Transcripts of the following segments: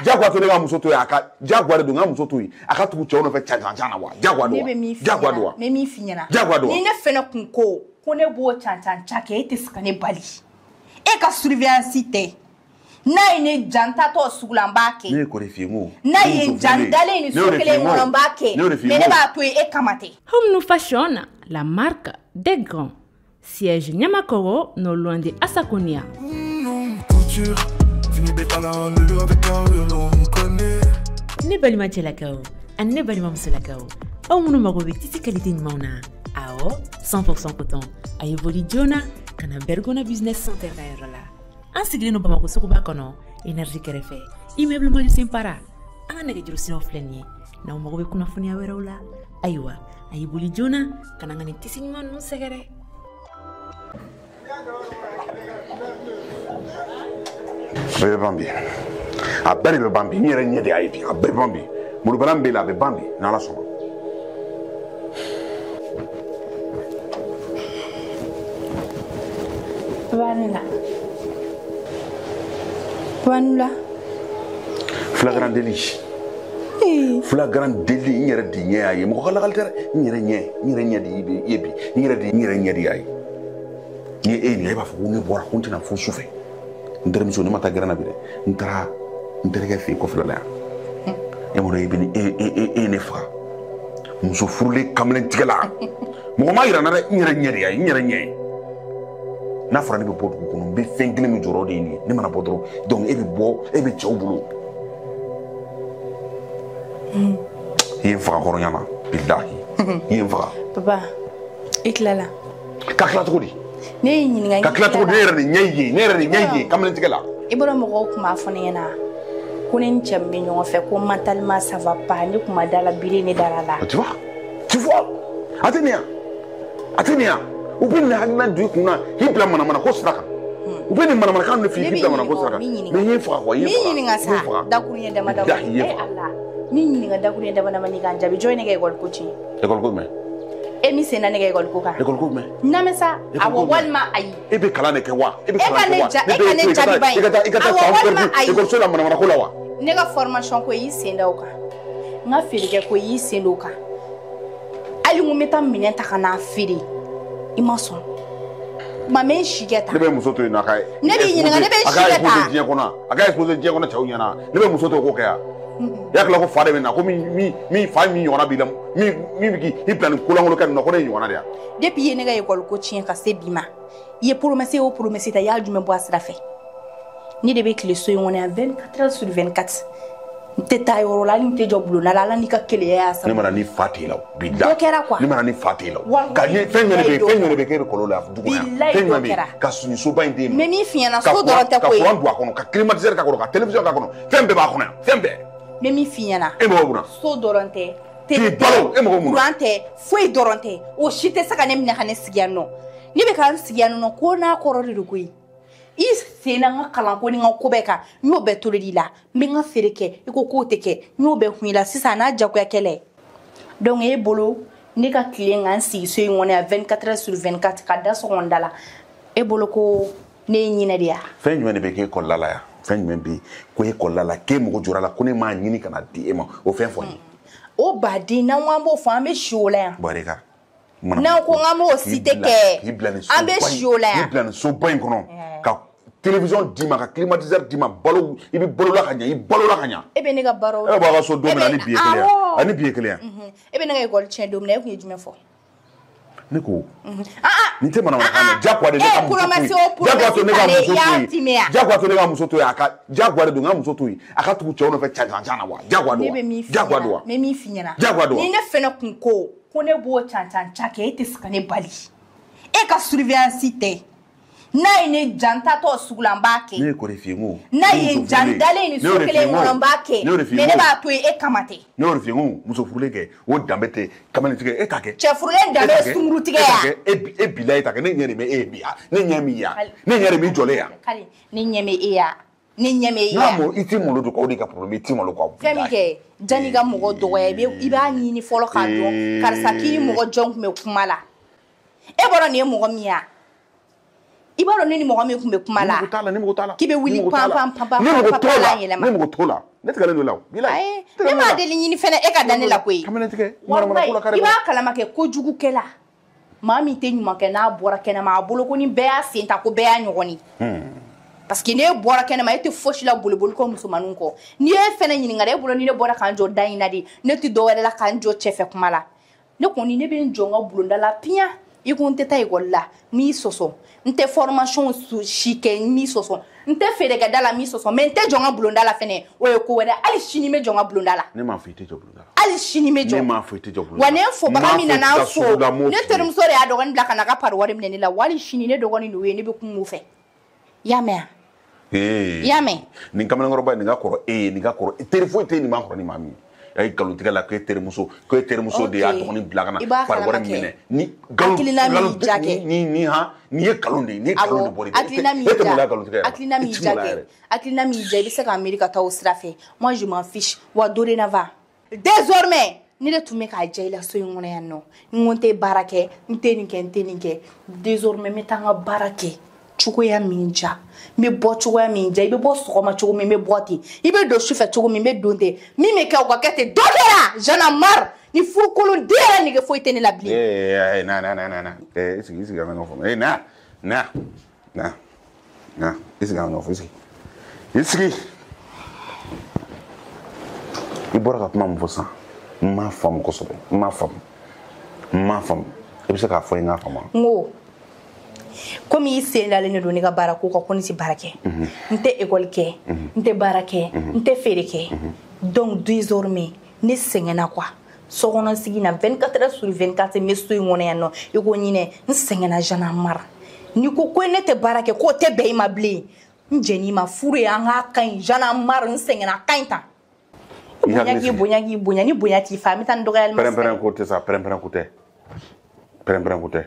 Jaguar to ne ka muso to aka Jaguar do nga muso to yi aka tugu cɛw nɔfɛ cancan na wa Jaguar do Jaguar do me mi finyana Jaguar do ni ne fɛnɛ kun ko ne b'o cancan kɛ e tɛ se ka ne bali e ka surveillance tɛ n'a ye ne janta tɔ sugula n b'a kɛ ne ko de fi ngo n'a ye jandalen ni so kelen kɔnɔ n b'a kɛ mais ne b'a to e kama tɛ. Home Fashion, la marque des grands. Siège Nyamakoro, non loin de Asakonia. Ne balima cɛlakaw ani ne balima musolakaw aw minnu mago bɛ tisi qualité ɲumanw na awɔ 100% coton a ye boli joona ka na Bergona Business Center ka yɔrɔ la an sigilen don Bamako suguba kɔnɔ énergie kɛrɛfɛ immeuble Marius Para an ka nɛgɛjuru siraw filɛ nin ye n'aw mago bɛ kunnafoniya wɛrɛw la ayiwa a ye boli joona ka na n ka nin tisi ɲuman ninnu sɛgɛrɛ. Bebe Bambi. A bebe Bambi. Ni yɛrɛ ɲɛ de y'a ye bi. A bebe Bambi. Moribana min bɛ la a bɛ Bambi. N'Ala sɔnna. Vanilla. Flagrant délit. Flagrant délit. Ni yɛrɛ de ɲɛ y'a ye. Mɔgɔ ka lagali tɛ dɛ. Ni yɛrɛ ɲɛ de ye bi. Ni yɛrɛ ɲɛ de y'a ye. Ni e nin e b'a fɔ ko ne bɔra ko n tɛna fo su fɛ. N terimuso ne ma taa gɛrɛn na bi dɛ. N taara n terikɛ fɛ yen kɔfɛla la yan. E m'a dɔn e bɛ e ne faga. Muso furulen kamalen tigɛ la. Mɔgɔ ma yira n na dɛ. N yɛrɛ ɲɛ de y'a ye. N yɛrɛ ɲɛ. N'a fɔra ne bɛ bɔ dugu kɔnɔ n bɛ fɛn kelen min jɔrɔ de ye nin ye. Ne mana bɔ dɔrɔn donc e bɛ bɔ e bɛ cɛw bolo. I ye n faga hɔrɔnya na bilahi. I ye n faga. Papa i tilala. Ka tila cogo di? Ne y'i ɲininka ka tila cogo di? Ne yɛrɛ de ɲɛ ye. Ne yɛrɛ de ɲɛ ye kamalen tigɛ la. I bɔra mɔgɔw tun b'a fɔ ne ɲɛna ko ne ni cɛ min bɛ ɲɔgɔn fɛ ko mentalement ça va pas ne tun ma da la biri ne dara la. Tu vois a tɛ nin yan a tɛ nin yan u bɛ nin hakilina don i kun na k'i bila manamana ko sira kan u bɛ nin manamanakan de f'i k'i bila manamana ko sira kan mais i ye n faga quoi i ye n faga. Min ɲininka sa dakuruɲɛ dama dama Allah min ɲininka dakuruɲɛ dama dama ni k'an jaabi jɔn ye ne ka école ko tiɲɛ. École ko jumɛn? E min senna ne ka école ko kan. École ko jumɛn? N'amɛ sa awɔ walima ayi. E bɛ kalan de kɛ wa? E bɛ kalan kɛ wa? E ka ne jaabi ba ye. I ka taa san perdu école so la manamana ko la wa? Ne ka formation ko y'i sen da o kan n ka feerekɛ ko y'i sen da o kan hali n ko n bɛ taa minɛn ta ka n'a feere i ma sɔn ma n si kɛ ta. Ne bɛ muso to yen nɔ a ka ne b'i ɲininka ne bɛ si kɛ ta a ka exposé diɲɛ kɔnɔ cɛw ɲɛna ne bɛ muso to k'o kɛ yan i y'a tila ko fa de bɛ na ko min fa min ɲɔgɔnna b'i la min bɛ k'i bila nin kolankolon kɛ nin na ko ne ye ɲɔgɔnna de yan. Depuis i ye ne ka école ko tiɲɛ ka se bi ma i ye promesse o promesse ta i y'a jumɛn bɔ a sira fɛ ne de bɛ tile so in kɔnɔ yan 24 heures sur 24 n tɛ taa yɔrɔ la hali n tɛ jɔ bulonna la ala n'i ka keleya y'a sɔrɔ. Ne mana ni fa t'e la o bi da. Dɔ kɛra quoi. Ne mana ni fa t'e la o. Ka ni fɛn jumɛn bɛ k'e bɛ kɔlɔlɔ la dugu kɔnɔ yan. Bilayi dɔ kɛra. Ka sunni soba in d'e ma. Mais min f'i ɲɛna so dɔrɔn tɛ ko ye. Ka courant don a kɔnɔ ka climatiseur k'a kɔnɔ ka télévision k'a kɔnɔ fɛn bɛɛ b'a kɔnɔ yan fɛn bɛɛ. Mais min f'i ɲɛna. E mɔgɔ mun na. So dɔrɔn tɛ. K'i balo e mɔgɔ mun na. Courant tɛ foyi dɔrɔn tɛ o si tɛ se ka ne minɛ ka ne sigi yan nɔ ne bɛ ka n sigi yan nɔ ko n'a kɔrɔ de don koyi. I senna n ka kalanko ni n ka ko bɛɛ kan n y'o bɛɛ tolo di la n bɛ n ka feere kɛ i ko k'o tɛ kɛ n y'o bɛɛ kun i la sisan n'a jagoya kɛlɛ donc e bolo ne ka tile ka n sigi so in kɔnɔ yan 24 heures sur 24 ka da sɔgɔnda la e bolo ko ne ye ɲinɛ de ya. Fɛn jumɛn de bɛ k'e kɔlɔlɔ la yan fɛn jumɛn bɛ yen ko e kɔlɔlɔ la k'e mago jɔra la ko ne m'a ɲini ka na di e ma o fɛn fɔ n ye. O baden n'an ko an b'o fɔ an bɛ si o la yan. Barika. N'an ko an b'o si tɛ kɛ an bɛ si o la yan. K'i bila nin soba in kɔnɔ ka télévision d'i ma ka climatiseur d'i ma balo i bɛ balola ka ɲɛ i balola ka ɲɛ. E bɛ ne ka baaraw. E b'a ka so don min na ani bi ye kelen yan ani bi ye kelen yan. E bɛ ne ka école tiɲɛ don min na e kun ye jumɛn fɔ. Ne ko nin tɛ manamanakan mɛn jagoya de ne ka muso to yen a ka jagoya de don n ka muso to yen a ka tugu cɛw nɔfɛ cancan na wa jagoya don wa jagoya don wa. N bɛ min f'i ɲɛna jagoya don wa. ni ne fɛnɛ kun ko ne b'o cancan kɛ e tɛ se ka ne bali e ka surveillance tɛ n'a ye ne jantatɔ sugu la n b'a kɛ. Ne ye ko de f'i ye n ko. n'a ye n jandalen ni so kelen kɔnɔ n b'a kɛ mais ne b'a to yen e kama tɛ. Ne y'o de f'i ye n ko muso furulen kɛ o danbe tɛ kamalen tigɛ e t'a kɛ. Cɛ furulen danbe ye sunkuru tigɛ yan. E bila e t'a kɛ ne ɲɛ de bɛ e ye bi yan ne ɲɛ min yan ne ɲɛ de b'i jɔlen yan. ne ɲɛ bɛ e yan ne ɲɛ bɛ e yan. n'a mɔ i t'i malo don o de ka problème i t'i malo quoi. fɛn min kɛ janni ka mɔgɔ dɔgɔya i b'a ɲini fɔlɔ k'a dɔn karisa k'i ni mɔgɔ jɔn tun bɛ kuma la e bɔra nin ye mɔgɔ min ye i I b'a dɔn ne ni mɔgɔ min kun bɛ kuma la k'i bɛ wuli pan yɛlɛma ne mɔgɔ t'o la ne tigɛlen don la ne m'a deli ɲini fɛnɛ e ka da ne la koyi i b'a kalama kɛ kojugukɛla maa min tɛ ɲuman kɛ n'a bɔra kɛnɛma a bolo ko ni bɛɛ y'a sen ta ko bɛɛ y'a ɲɔgɔn ye parce que n'e bɔra kɛnɛma e tɛ fosi la boliboli kɔ musomaninw kɔ n'i ye fɛnɛ ɲininkali e bolo ni ne bɔra k'an jɔ da in na de ne tɛ dɔwɛrɛ la k'an jɔ cɛfɛ kuma la ne kɔni ne bɛ n jɔ n ka bulonda la piyan i ko n tɛ taa ekɔli la n b'i sɔsɔ n tɛ formation si kɛ n b'i sɔsɔ n tɛ feerekɛda la n b'i sɔsɔ mais n tɛ jɔ n ka bulonda la fɛnɛ o ye ko wɛrɛ hali sini n bɛ jɔ n ka bulonda la ne m'a fɔ i tɛ jɔ bulonda la hali sini n bɛ jɔ ne m'a fɔ i tɛ jɔ bulonda la wa ne fɔbaga min nana an fo ne terimuso de y'a dɔgɔnin bila ka na a ka pari wari minɛ ne la wali sini ne dɔgɔnin n'o ye ne bɛ kun o fɛ i y'a mɛn i y'a mɛn nin kamalenkɔrɔba nin ka kɔrɔ e ye nin ka kɔrɔ teri foyi tɛ nin ma kɔrɔ ni maa min a ye nkalon tigɛ la ko e terimuso de y'a dɔgɔnin bila ka na pari wari minɛ ni hakilina min ja kɛ nin ye nkalon de ye ne nkalon de bɔra e tɛ maloya nkalon tigɛ hakilina min ja kɛ hakilina min ja i bɛ se k'a miiri ka taa o sira fɛ moi je m'en fiche wa dorénavant désormais ne de tun bɛ k'a ja i la so in kɔnɔ yan nɔ n ko n tɛ baara kɛ n tɛ nin kɛ désormais n bɛ taa n ka baara kɛ cogoya min ja n bɛ bɔ cogoya min ja i bɛ bɔ sɔgɔma cogo min n bɛ bɔ ten i bɛ don sufɛ cogo min n bɛ don ten min bɛ kɛ o ka kɛ ten dɔ kɛra j'en ai marre ni furukolon den yɛrɛ nege foyi tɛ ne la bilen. na i sigi an ka ɲɔgɔn faamu na i sigi an ka ɲɔgɔn faamu i sigi i bɔra ka kuma min fɔ sisan n m'a faamu kosɛbɛ n m'a faamu i bɛ se k'a fɔ n k'a faamu. n ko komi i sen dalen de don ne ka baara ko kan ko ne tɛ baara kɛ n tɛ ekɔli kɛ n tɛ baara kɛ n tɛ feere kɛ donc désormais ne sɛgɛnna quoi sokɔnɔ sigi na 24 heures sur 24 n bɛ so in kɔnɔ yan nɔ i ko ɲinɛ n sɛgɛnna j'en ai marre n'i ko ne tɛ baara kɛ k'o tɛ bɛn i ma bilen n jɛn'i ma furu ye an k'a ka ɲi j'en ai marre n sɛgɛnna a ka ɲi tan bonya k'i bonya ni bonya t'i fa an bɛ taa ni dɔgɔyali ma pɛrɛn-pɛrɛn ko tɛ sa pɛrɛn-pɛrɛn ko tɛ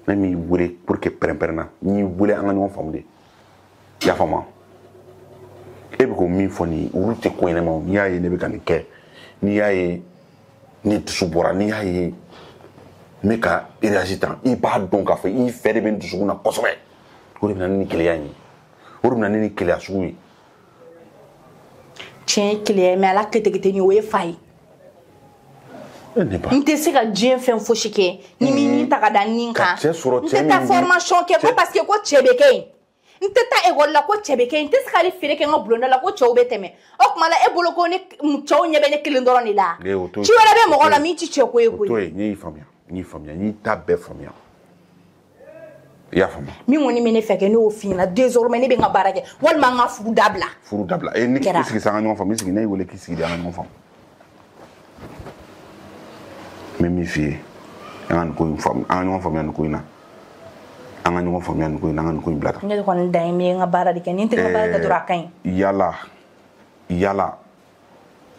ne m'i wele pour que pɛrɛn-pɛrɛn na n y'i wele an ka ɲɔgɔn faamu de i y'a faamu e bɛ k'o min fɔ nin olu tɛ ko ɲɛnɛmaw n'i y'a ye ne bɛ ka nin kɛ n'i y'a ye ni dusu bɔra n'i y'a ye n bɛ ka énergie ta i b'a dɔn k'a fɔ i fɛ de bɛ n dusukun na kosɛbɛ o de bɛ na ni keleya in ye o de bɛ na ni keleya sugu ye tiɲɛ ye keleya mais ala kete ni o ye fa ye n tɛ se ka diɲɛ fɛn fosi kɛ ni min ta ka da nin kan n tɛ taa formation kɛ ko parce que ko cɛ bɛ kɛ yen n tɛ taa ekɔli la ko cɛ bɛ kɛ yen n tɛ se ka hali feere kɛ n ka bulonda la ko cɛw bɛ tɛmɛ o tuma la e bolo ko cɛw ɲɛ bɛ ne kelen dɔrɔn de la ci wɛrɛ bɛ mɔgɔ la min tɛ cɛ ko ye koyi. n y'i faamuya n y'i ta bɛɛ faamuya i y'a faamuya. min kɔni bɛ ne fɛ kɛ ne y'o f'i ɲɛna désormais ne bɛ n ka baara kɛ walima n ka furu dabila. furu dabila ne k'i sigi sa an ka ɲɔgɔn faamu i sigi ne y'i wele k'i sigi de an ka ɲɔgɔn faamu. n bɛ min f'i ye an ka nin ko in faamu an ka ɲɔgɔn faamuya nin ko in na an ka ɲɔgɔn faamuya nin ko in na an ka nin ko in bila tan. ne de kɔni dan ye min ye n ka baara de kɛ ni n tɛ n ka baara kɛ dɔrɔn a ka ɲi. yala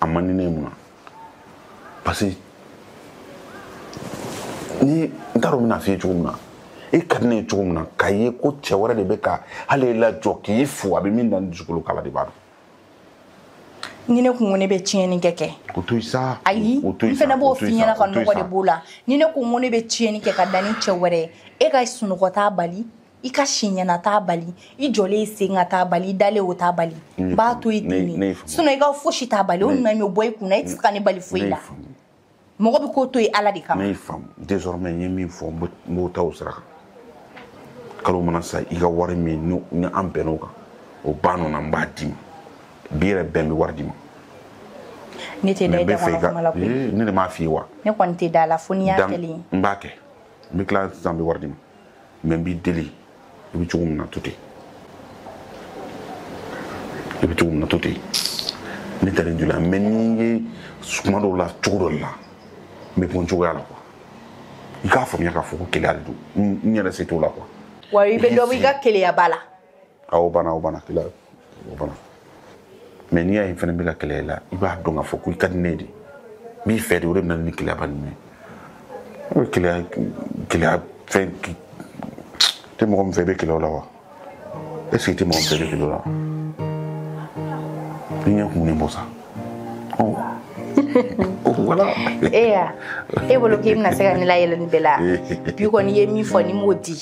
a man di ne ye mun na parce que ni n t'a dɔn n bɛna f'i ye cogo min na e ka di ne ye cogo min na k'a ye ko cɛ wɛrɛ de bɛ ka hali e lajɔ k'i fo a bɛ min da n dusukolo k'ala de b'a dɔn. ni ne kun ko ne bɛ tiɲɛni kɛ o to yen sa ayi n fana b'o f'i ɲɛna ka nɔgɔ de b'o la ni ne kun ko ne bɛ tiɲɛni kɛ ka da ni cɛ wɛrɛ ye e ka sunɔgɔ t'a bali i ka si ɲɛna t'a bali i jɔlen sen ka t'a bali i dalen o t'a bali b'a to i ten de sinon i ka fosi t'a bali o ɲuman bɛ bɔ i kunna i tɛ se ka ne bali foyi la mɔgɔ bɛ k'o to yen ala de kama. ne y'i faamu désormais n ye min fɔ n b'o ta o sira kan kalo mana sa i ka wari min ni an bɛnn'o kan o b'a nɔ na n b'a d'i ma bi yɛrɛ bɛn bɛ wari d'i ma. ne tɛ da i da kɔnɔ kuma la koyi ne de m'a f'i ye wa. ne kɔni tɛ da a la fo n'i y'a kɛlen. n b'a kɛ n bɛ tila sisan n bɛ wari d'i ma mais n b'i deli i bɛ cogo min na to ten ne tɛ nin jula mais n'i ye kuma dɔw la cogo dɔ la n bɛ bɔ n cogoya la quoi i k'a faamuya k'a fɔ ko keleya de don n yɛrɛ se t'o la quoi. wa i bɛ dɔ bɔ i ka keleya ba la. o banna keleya o banna mais n'i y'a ye fana n bɛ ka keleya i la i b'a dɔn k'a fɔ ko i ka di ne ye de n b'i fɛ de o de bɛ na ni keleya ba ninnu ye o keleya fɛn tɛ mɔgɔ min fɛ i bɛ keleya o la wa est ce que i tɛ mɔgɔ min fɛ i bɛ keleya o la wa i ɲɛ kumunen bɔ sa Voilà. E bolo k'i bɛna se ka ne layɛlɛ nin bɛɛ la bi kɔni i ye min fɔ ni m'o di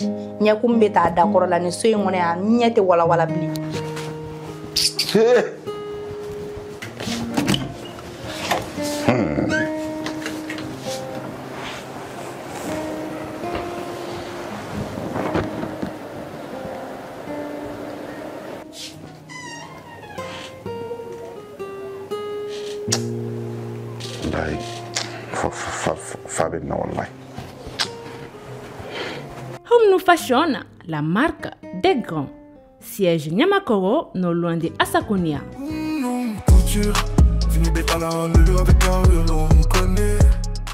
ɲɛkun bɛ taa da kɔrɔ la nin so in kɔnɔ yan ɲɛ tɛ walawala bilen. Home Fashion, la marque des grands. Siège Nyamakoro, non loin de Asakonia.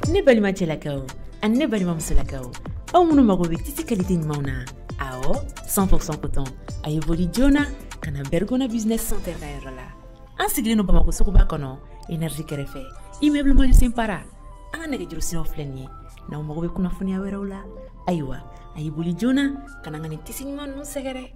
Ne balima chelakao, an ne balima musolakao. Au munu mago be titi qualité nymauna. Ao 100% coton. Ayevoli Jona, kana Bergona Business Center la. An sigile no Bamako Sokuba kono, énergie kerefe. Immeuble Mali Simpara. An nege juru sino flenye. Na mago be kuna funia wera ula. Aywa, ayeboli Jona, kana ngani tisi nymaunu segere.